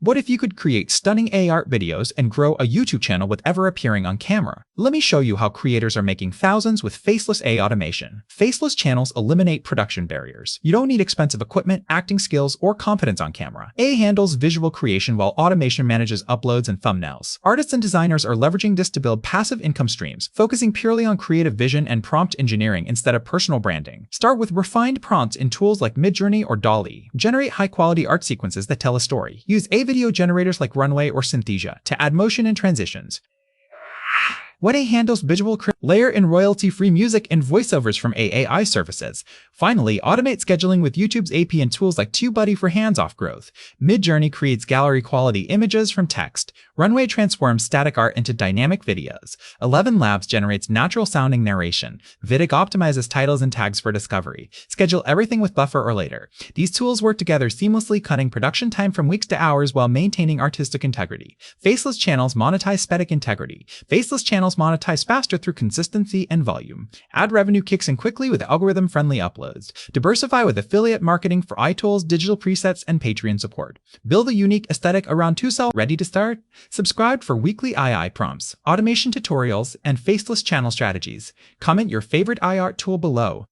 What if you could create stunning AI art videos and grow a YouTube channel with ever appearing on camera? Let me show you how creators are making thousands with faceless AI automation. Faceless channels eliminate production barriers. You don't need expensive equipment, acting skills, or confidence on camera. AI handles visual creation while automation manages uploads and thumbnails. Artists and designers are leveraging this to build passive income streams, focusing purely on creative vision and prompt engineering instead of personal branding. Start with refined prompts in tools like Midjourney or DALL-E. Generate high-quality art sequences that tell a story. Use video generators like Runway or Synthesia to add motion and transitions. What AI handles visual layer in royalty-free music and voiceovers from AI services. Finally, automate scheduling with YouTube's API and tools like TubeBuddy for hands-off growth. Midjourney creates gallery-quality images from text. Runway transforms static art into dynamic videos. 11 Labs generates natural-sounding narration. Vidic optimizes titles and tags for discovery. Schedule everything with Buffer or Later. These tools work together seamlessly, cutting production time from weeks to hours while maintaining artistic integrity. Faceless channels monetize aesthetic integrity. Faceless channels monetize faster through consistency and volume. Ad revenue kicks in quickly with algorithm-friendly uploads. Diversify with affiliate marketing for iTools, digital presets, and Patreon support. Build a unique aesthetic around 2Cell. Ready to start? Subscribe for weekly AI prompts, automation tutorials, and faceless channel strategies. Comment your favorite AI art tool below.